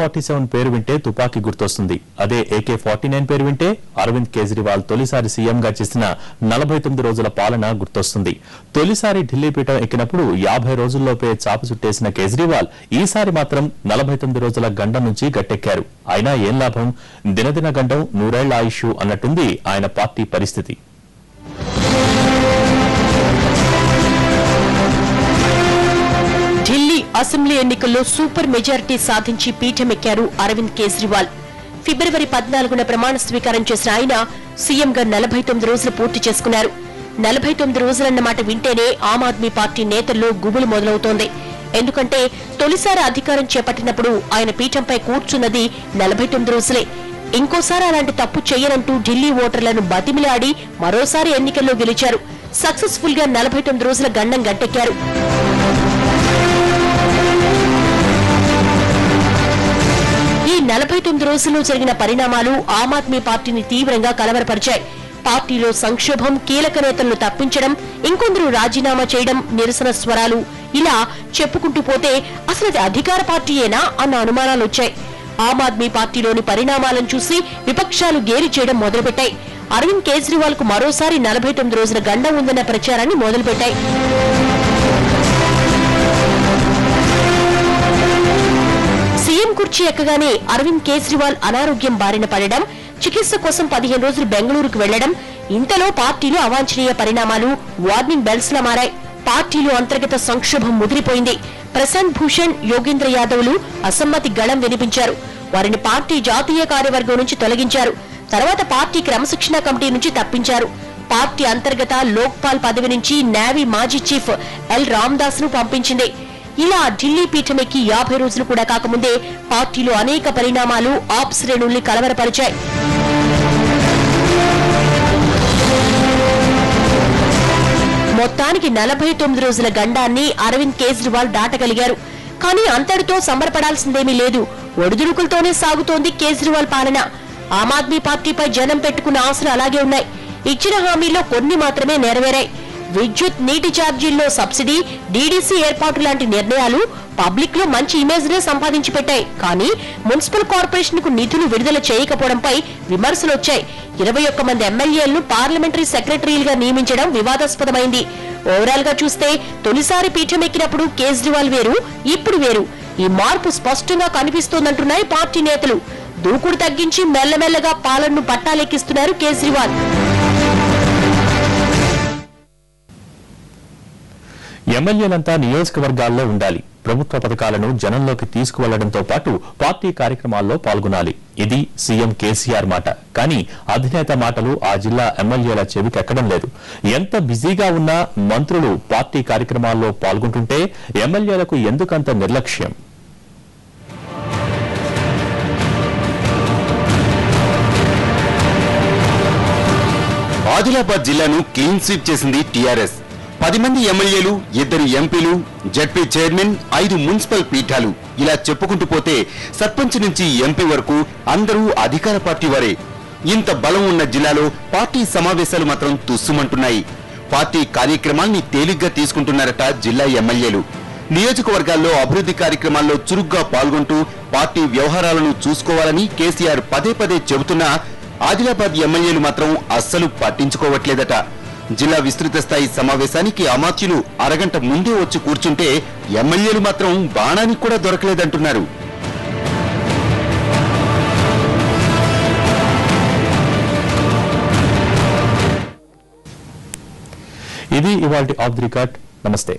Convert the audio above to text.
AK-47 పేరు వింటే తుపాకీ గుర్తొస్తుంది. అదే AK-49 పేరు వింటే అరవింద్ కేజ్రీవాల్ తొలిసారి సీఎంగా చేసిన 49 రోజుల పాలన గుర్తొస్తుంది. తొలిసారి ఢిల్లీ పీఠం ఎక్కినప్పుడు 50 రోజుల్లోపే చాపు చుట్టేసిన కేజ్రీవాల్ ఈసారి మాత్రం 49 రోజుల గండం నుంచి గట్టెక్కారు. అయినా ఏం లాభం? దినదిన గండం నూరేళ్ల ఆయుష్ అన్నట్టుంది ఆయన పార్టీ పరిస్థితి. ఢిల్లీ అసెంబ్లీ ఎన్నికల్లో సూపర్ మెజారిటీ సాధించి పీఠమెక్కారు అరవింద్ కేజ్రీవాల్. ఫిబ్రవరి 14న ప్రమాణ స్వీకారం చేసిన ఆయన సీఎంగా 49 రోజులు పూర్తి చేసుకున్నారు. 49 రోజులన్న మాట వింటేనే ఆమ్ ఆద్మీ పార్టీ నేతల్లో గుబులు మొదలవుతోంది. ఎందుకంటే తొలిసారి అధికారం చేపట్టినప్పుడు ఆయన పీఠంపై కూర్చున్నది 49 రోజులే. ఇంకోసారి అలాంటి తప్పు చేయనంటూ ఢిల్లీ ఓటర్లను బతిమిలాడి మరోసారి ఎన్నికల్లో గెలిచారు. సక్సెస్ఫుల్ గా 49 రోజుల గండం గట్టెక్కారు. ఈ 49 రోజుల్లో జరిగిన పరిణామాలు ఆమ్ ఆద్మీ పార్టీని తీవ్రంగా కలవరపరిచాయి. పార్టీలో సంక్షోభం, కీలక నేతలను తప్పించడం, ఇంకొందరు రాజీనామా చేయడం, నిరసన స్వరాలు, ఇలా చెప్పుకుంటూ పోతే అసలు అది అధికార పార్టీయేనా అన్న అనుమానాలొచ్చాయి. ఆమ్ ఆద్మీ పార్టీలోని పరిణామాలను చూసి విపక్షాలు గేలి చేయడం మొదలుపెట్టాయి. అరవింద్ కేజ్రీవాల్ కు మరోసారి 49 రోజుల గండం ఉందన్న ప్రచారాన్ని మొదలుపెట్టాయి. సీఎం కుర్చీ ఎక్కగానే అరవింద్ కేజ్రీవాల్ అనారోగ్యం బారిన పడడం, చికిత్స కోసం 15 రోజులు బెంగళూరుకు వెళ్లడం, ఇంతలో పార్టీలో అవాంఛనీయ పరిణామాలు వార్నింగ్ బెల్స్ లా మారాయి. పార్టీలో అంతర్గత సంక్షోభం ముదిరిపోయింది. ప్రశాంత్ భూషణ్, యోగేంద్ర యాదవ్లు అసమ్మతి గళం వినిపించారు. వారిని పార్టీ జాతీయ కార్యవర్గం నుంచి తొలగించారు. తర్వాత పార్టీ క్రమశిక్షణ కమిటీ నుంచి తప్పించారు. పార్టీ అంతర్గత లోక్పాల్ పదవి నుంచి నేవీ మాజీ చీఫ్ ఎల్ రామదాస్ ను పంపించింది. ఇలా ఢిల్లీ పీఠమెక్కి 50 రోజులు కూడా కాకముందే పార్టీలో అనేక పరిణామాలు ఆప్ శ్రేణుల్ని కలవరపరిచాయి. మొత్తానికి 49 రోజుల గండాన్ని అరవింద్ కేజ్రీవాల్ దాటగలిగారు. కానీ అంతటితో సంబరపడాల్సిందేమీ లేదు. ఒడిదుడుకులతోనే సాగుతోంది కేజ్రీవాల్ పాలన. ఆమ్ ఆద్మీ పార్టీపై జనం పెట్టుకున్న ఆశలు అలాగే ఉన్నాయి. ఇచ్చిన హామీల్లో కొన్ని మాత్రమే నెరవేరాయి. విద్యుత్, నీటి ఛార్జీల్లో సబ్సిడీ, డీడీసీ ఏర్పాటు లాంటి నిర్ణయాలు పబ్లిక్ లో మంచి ఇమేజ్ నే సంపాదించి పెట్టాయి. కానీ మున్సిపల్ కార్పొరేషన్ కు నిధులు విడుదల చేయకపోవడంపై విమర్శలు వచ్చాయి. 21 మంది ఎమ్మెల్యేలను పార్లమెంటరీ సెక్రటరీలుగా నియమించడం వివాదాస్పదమైంది. ఓవరాల్ గా చూస్తే తొలిసారి పీఠమెక్కినప్పుడు కేజ్రీవాల్ వేరు, ఇప్పుడు వేరు. ఈ మార్పు స్పష్టంగా కనిపిస్తోందంటున్నాయి పార్టీ నేతలు. దూకుడు తగ్గించి మెల్లమెల్లగా పాలనను పట్టాలెక్కిస్తున్నారు కేజ్రీవాల్. ఎమ్మెల్యేలంతా నియోజకవర్గాల్లో ఉండాలి. ప్రభుత్వ పథకాలను జనంలోకి తీసుకువెళ్లడంతో పాటు పార్టీ కార్యక్రమాల్లో పాల్గొనాలి. ఇది సీఎం కేసీఆర్ మాట. కానీ అధినేత మాటలు ఆ జిల్లా ఎమ్మెల్యేల చెవికెక్కడం లేదు. ఎంత బిజీగా ఉన్నా మంత్రులు పార్టీ కార్యక్రమాల్లో పాల్గొంటుంటే ఎమ్మెల్యేలకు ఎందుకంత నిర్లక్ష్యం? ఆదిలాబాద్ జిల్లాను క్లీన్ స్వీప్ చేసింది టీఆర్ఎస్. 10 మంది ఎమ్మెల్యేలు, 2 ఎంపీలు, జడ్పీ చైర్మన్, 5 మున్సిపల్ పీఠాలు, ఇలా చెప్పుకుంటూ పోతే సర్పంచ్ నుంచి ఎంపీ వరకు అందరూ అధికార పార్టీ వారే. ఇంత బలం ఉన్న జిల్లాలో పార్టీ సమావేశాలు మాత్రం తుస్సుమంటున్నాయి. పార్టీ కార్యక్రమాల్ని తేలిగ్గా తీసుకుంటున్నారట జిల్లా ఎమ్మెల్యేలు. నియోజకవర్గాల్లో అభివృద్ధి కార్యక్రమాల్లో చురుగ్గా పాల్గొంటూ పార్టీ వ్యవహారాలను చూసుకోవాలని కేసీఆర్ పదే పదే చెబుతున్నా ఆదిలాబాద్ ఎమ్మెల్యేలు మాత్రం అస్సలు పట్టించుకోవట్లేదట. జిల్లా విస్తృత స్థాయి సమావేశానికి అమాత్యులు అరగంట ముందే వచ్చి కూర్చుంటే ఎమ్మెల్యేలు మాత్రం బాణానికి కూడా దొరకలేదంటున్నారు. ఇది ఇవాల్టి ఆఫ్ ది రికార్డ్. నమస్తే.